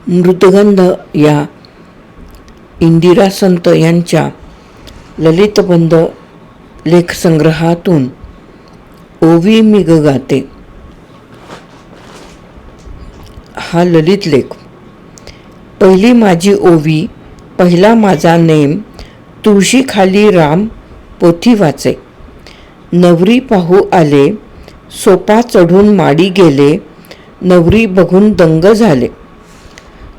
मृदगंध या इंदिरा संत यांच्या ललितबंध लेखसंग्रहातून ओवी मी ग गाते हा ललित लेख. पहिली माझी ओवी, पहिला माझा नेम, तुळशी खाली राम पोथी वाचे. नवरी पाहू आले, सोपा चढून माडी गेले, नवरी बघून दंग झाले.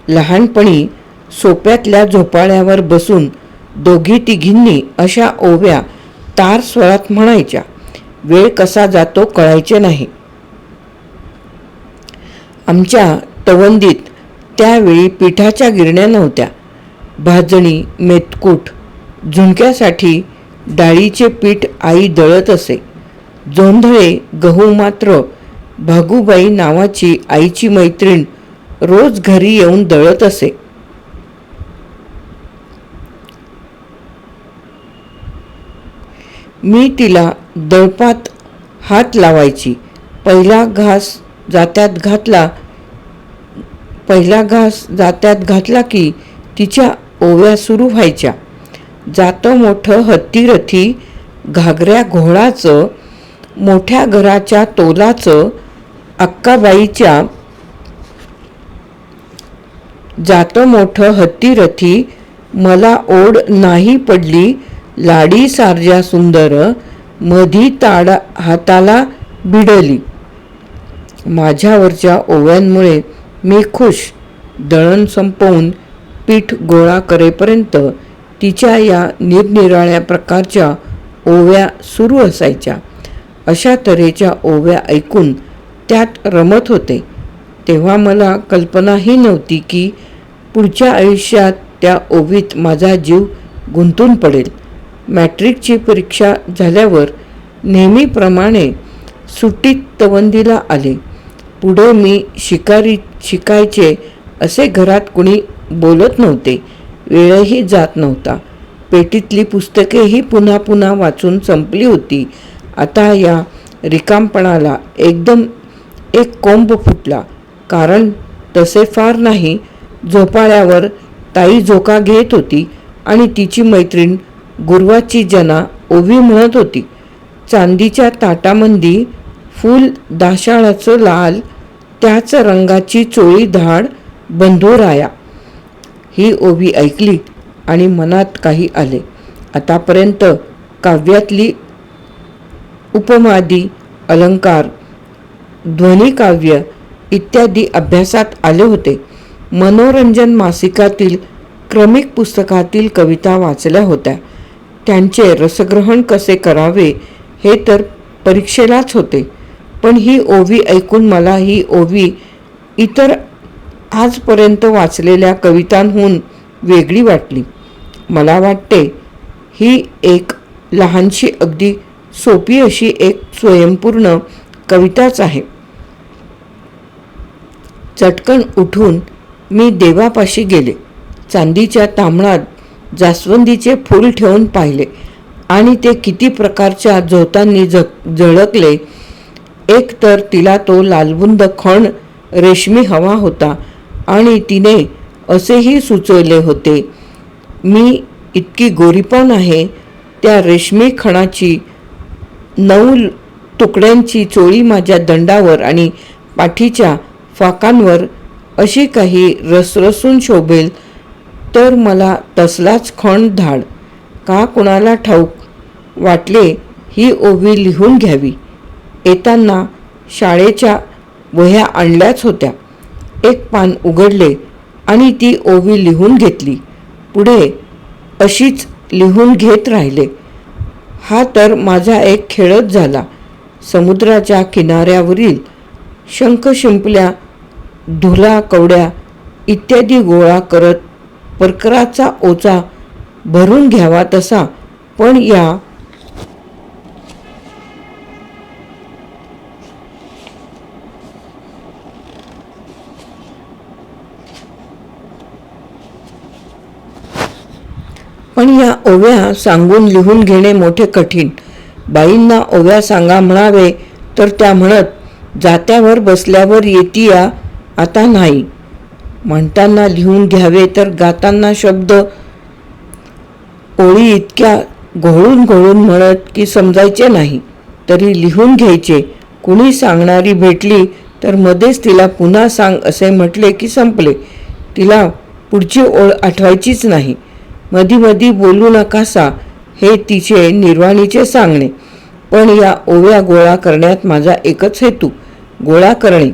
लहानपणी सोप्यातल्या झोपाळ्यावर बसून दोघी तिघींनी अशा ओव्या तार स्वरात म्हणायच्या. वेळ कसा जातो कळायचे नाही. आमच्या तवंदीत त्यावेळी पिठाच्या गिरण्या नव्हत्या. भाजणी, मेतकूट, झुणक्यासाठी डाळीचे पीठ आई दळत असे. जोंधळे गहू मात्र भागूबाई नावाची आईची मैत्रीण रोज घरी येऊन दळत असे. मी तिला दळपात हात लावायची. पहिला घास जात्यात घातला की तिच्या ओव्या सुरू व्हायच्या. जातं मोठं हत्तीरथी घागऱ्या घोळाचं, मोठ्या घराच्या तोलाचं, अक्काबाईच्या जातं मोठं हत्तीरथी, मला ओढ नाही पडली, लाडी सारजा सुंदर, मधी ताड हाताला भिडली. माझ्यावरच्या ओव्यांमुळे मी खुश. दळण संपवून पीठ गोळा करेपर्यंत तिच्या या निरनिराळ्या प्रकारच्या ओव्या सुरू असायच्या. अशा तऱ्हेच्या ओव्या ऐकून त्यात रमत होते. तेव्हा मला कल्पनाही नव्हती की पुढच्या आयुष्यात त्या ओवीत माझा जीव गुंतून पडेल. मॅट्रिकची परीक्षा झाल्यावर नेहमीप्रमाणे सुट्टीत तवंदीला आले. पुढे मी शिकायचे असे घरात कुणी बोलत नव्हते. वेळही जात नव्हता. पेटीतली पुस्तकेही पुन्हा पुन्हा वाचून संपली होती. आता या रिकामपणाला एकदम एक कोंब फुटला. कारण तसे फार नाही. झोपाळ्यावर ताई झोका घेत होती आणि तिची मैत्रीण गुरवाची जना ओवी म्हणत होती. चांदीच्या ताटामंदी फूल दाशाळाचं लाल, त्याच रंगाची चोळी धाड बंधुराया. ही ओवी ऐकली आणि मनात काही आले. आतापर्यंत काव्यातली उपमादी, अलंकार, ध्वनिकाव्य इत्यादी अभ्यासात आले होते. मनोरंजन मासिकातील क्रमिक पुस्तकातील कविता वाचल्या होत्या. त्यांचे रसग्रहण कसे करावे हे तर परीक्षेलाच होते. पण ही ओवी ऐकून मला ही ओवी इतर आजपर्यंत वाचलेल्या कवितांहून वेगळी वाटली. मला वाटते ही एक लहानशी, अगदी सोपी अशी एक स्वयंपूर्ण कविताच आहे. चटकन उठून मी देवापाशी गेले. चांदीच्या तांबणात जास्वंदीचे फूल ठेवून पाहिले आणि ते किती प्रकारच्या झोतांनी झळकले. एक तर तिला तो लालबुंद खण रेशमी हवा होता आणि तिने असेही सुचवले होते, मी इतकी गोरीपान आहे, त्या रेशमी खणाची 9 तुकड्यांची चोळी माझ्या दंडावर आणि पाठीच्या फाकांवर अशी काही रसरसून शोभेल तर मला तसलाच खण धाड. का कुणाला ठाऊक वाटले ही ओवी लिहून घ्यावी. येताना शाळेच्या वह्या आणल्याच होत्या. एक पान उघडले आणि ती ओवी लिहून घेतली. पुढे अशीच लिहून घेत राहिले. हा तर माझा एक खेळच झाला. समुद्राच्या किनाऱ्यावरील शंख, शिंपल्या, धुला, कवड्या इत्यादी गोळा करत परकराचा ओचा भरून घ्यावा तसा. पण या ओव्या सांगून लिहून घेणे मोठे कठीण. बाईंना ओव्या सांगा म्हणावे तर त्या म्हणत, जात्यावर बसल्यावर येतीया, आता नाही. म्हणताना लिहून घ्यावे तर गाताना शब्द ओळी इतक्या घोळून घोळून म्हणत की समजायचे नाही, तरी लिहून घ्यायचे. कुणी सांगणारी भेटली तर मध्येच तिला पुन्हा सांग असे म्हटले की संपले. तिला पुढची ओळ आठवायचीच नाही. मधी मधी बोलू नकासा हे तिचे निर्वाणीचे सांगणे. पण या ओव्या गोळा करण्यात माझा एकच हेतू, गोळा करणे.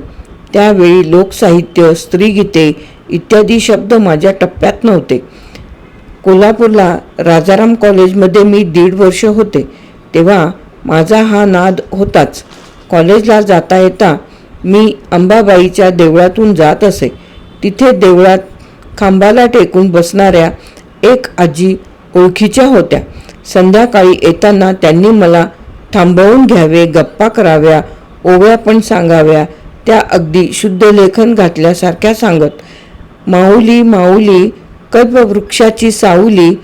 त्यावेळी लोकसाहित्य, स्त्रीगीते इत्यादी शब्द माझ्या टप्प्यात नव्हते. कोल्हापूरला राजाराम कॉलेजमध्ये मी 1.5 वर्ष होते, तेव्हा माझा हा नाद होताच. कॉलेजला जाता येता मी अंबाबाईच्या देवळातून जात असे. तिथे देवळात खांबाला टेकून बसणाऱ्या एक आजी ओळखीच्या होत्या. संध्याकाळी येताना त्यांनी मला थांबवून घ्यावे, गप्पा कराव्या, ओव्या पण सांगाव्या. त्या अगदी शुद्ध लेखन घातल्यासारख्या सांगत. माऊली माऊली कल्पवृक्षाची साऊली,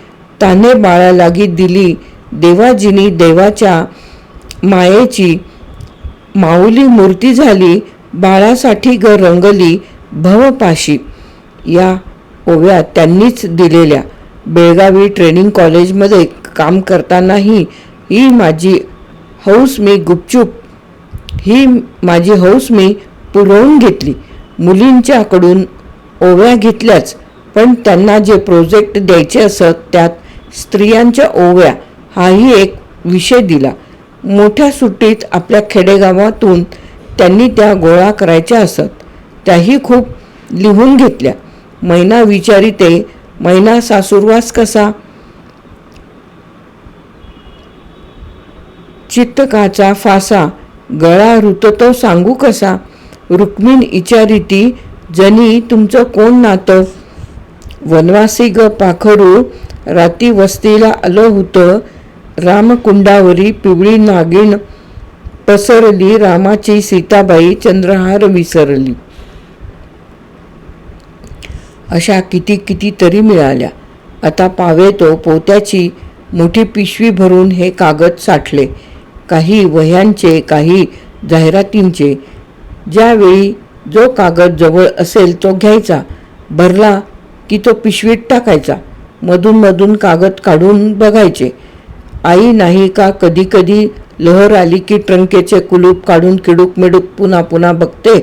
ताने बाळा लागी दिली देवाजिनी देवाच्या मायेची, माऊली मूर्ती झाली बाळासाठी ग रंगली भवपाशी. या ओव्या त्यांनीच दिलेल्या. बेळगावी ट्रेनिंग कॉलेजमध्ये काम करतानाही ही माझी हौस मी पुरवून घेतली. मुलींच्याकडून ओव्या घेतल्याच, पण त्यांना जे प्रोजेक्ट द्यायचे असत त्यात स्त्रियांच्या ओव्या हाही एक विषय दिला. मोठ्या सुट्टीत आपल्या खेडेगावातून त्यांनी त्या गोळा करायच्या असत. त्याही खूप लिहून घेतल्या. मैना विचारिते मैना सासुरवास कसा, चित्तकाचा फासा गळा रुततो सांगू कसा, रुक्मिण इचारिती जनी तुमचं कोण नातं, वनवासी ग पाखरू राती वस्तीला आलं होतं, रामकुंडावरी पिवळी नागिण पसरली, रामाची सीताबाई चंद्रहार विसरली. अशा किती तरी मिळाल्या. आता पावेतो पोत्याची मोठी पिशवी भरून हे कागद साठले. काही वह्यांचे, काही जाहिरातींचे. ज्यावेळी जो कागद जवळ असेल तो घ्यायचा, भरला की तो पिशवीत टाकायचा. मधून कागद काढून बघायचे. आई नाही का कधी कधी लहर आली की ट्रंकेचे कुलूप काढून किडूक मिडूक पुन्हा बघते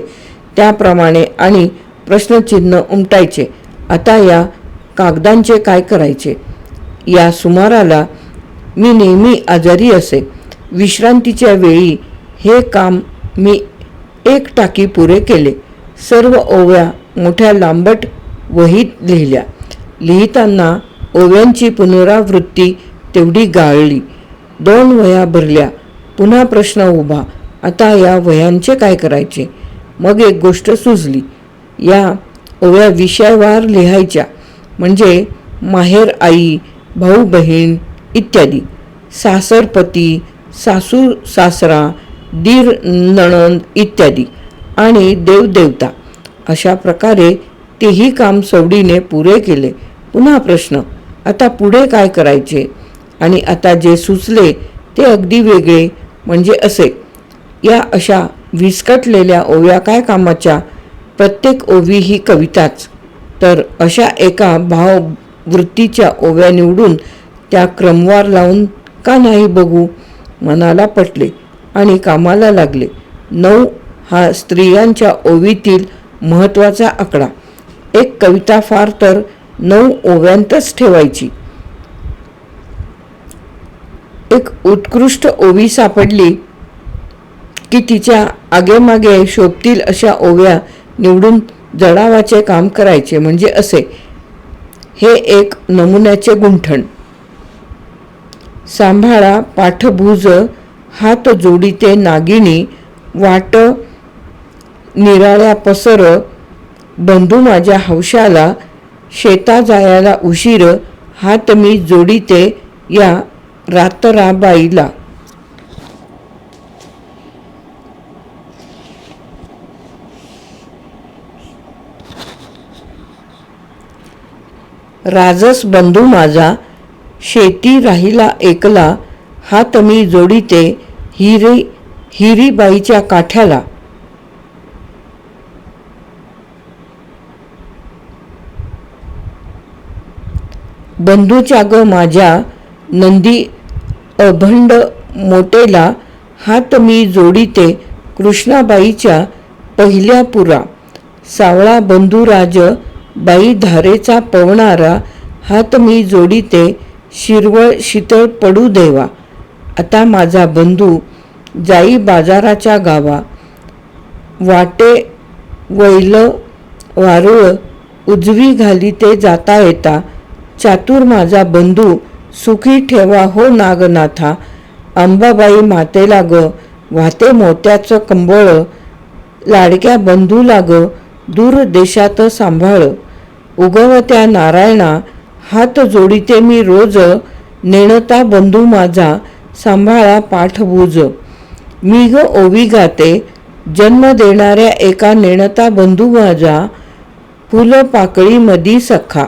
त्याप्रमाणे आणि प्रश्नचिन्ह उमटायचे. आता या कागदांचे काय करायचे. या सुमाराला मी नेहमी आजारी असे. विश्रांतीच्या वेळी हे काम मी 1 टाकी पुरे केले. सर्व ओव्या मोठ्या लांबट वहीत लिहिल्या. लिहिताना ओव्यांची पुनरावृत्ती तेवढी गाळली. 2 वह्या भरल्या. पुन्हा प्रश्न उभा, आता या वह्यांचे काय करायचे. मग एक गोष्ट सुचली. या ओव्या विषयवार लिहायच्या, म्हणजे माहेर आई, भाऊ बहीण इत्यादी, सासरपती, सासू सासरा, दीर नणंद इत्यादी आणि देवदेवता. अशा प्रकारे तेही काम सवडीने पुरे केले. पुन्हा प्रश्न, आता पुढे काय करायचे. आणि आता जे सुचले ते अगदी वेगळे, म्हणजे असे. या अशा विस्कटलेल्या ओव्या काय कामाच्या. प्रत्येक ओवी ही कविताच. तर अशा एका भाववृत्तीच्या ओव्या निवडून त्या क्रमवार लावून का नाही बघू. मनाला पटले आणि कामाला लागले. 9 हा स्त्रियांच्या ओवीतील महत्त्वाचा आकडा. एक कविता फार तर 9 ओव्यांतच ठेवायची. एक उत्कृष्ट ओवी सापडली की तिच्या आगेमागे शोभतील अशा ओव्या निवडून जडावाचे काम करायचे, म्हणजे असे. हे एक नमुन्याचे गुंठण. सांभाळा पाठभुज हात जोडीते नागिनी, वाट निराळ्या पसर बंधू माझ्या हौशाला, शेता जायाला उशीर हात मी जोडीते या रातराबाईला. राजस बंधू माझा शेती राहिला एकला, हात मी जोडीते हिरीबाईच्या काठ्याला. बंधूच्या ग माझ्या नंदी अभंड मोटेला, हात मी जोडिते कृष्णाबाईच्या पहिल्या पुरा. सावळा बंधुराज बाई धारेचा पवणारा, हात मी जोडिते शिरवळ शीतळ पडू देवा. आता माझा बंधू जाई बाजाराच्या गावा, वाटे वैल वारुळ उजवी घाली ते जाता येता. चातुर माझा बंधू सुखी ठेवा हो नागनाथा. अंबाबाई मातेला ग वाहते मोत्याचं कंबळ, लाडक्या बंधूला ग दूर देशात सांभाळ. उगवत्या नारायणा हात जोडिते मी रोज, नेणता बंधू माझा सांभाळा पाठबूज. मी ग ओवी गाते जन्म देणाऱ्या एका नेणता बंधू माझा, फुल पाकळी मधी सखा,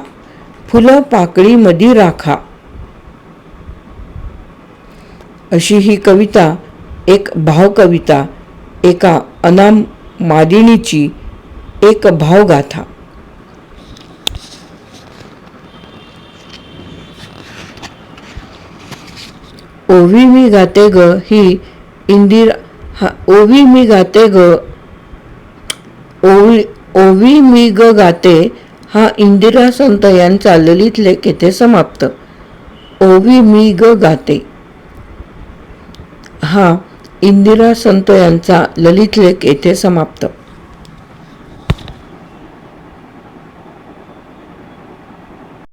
फुल पाकळी मधी राखा. अशी ही कविता एक भावकविता, एका अनाम मादिनीची एक भावगाथा. ओवी मी गाते ग ही इंदिरा, ओवी मी गाते ग, ओवी मी ग गाते हा इंदिरा संत यांचा ललित लेख येथे समाप्त. ओवी मी ग गाते हा इंदिरा संत यांचा ललित लेख येथे समाप्त.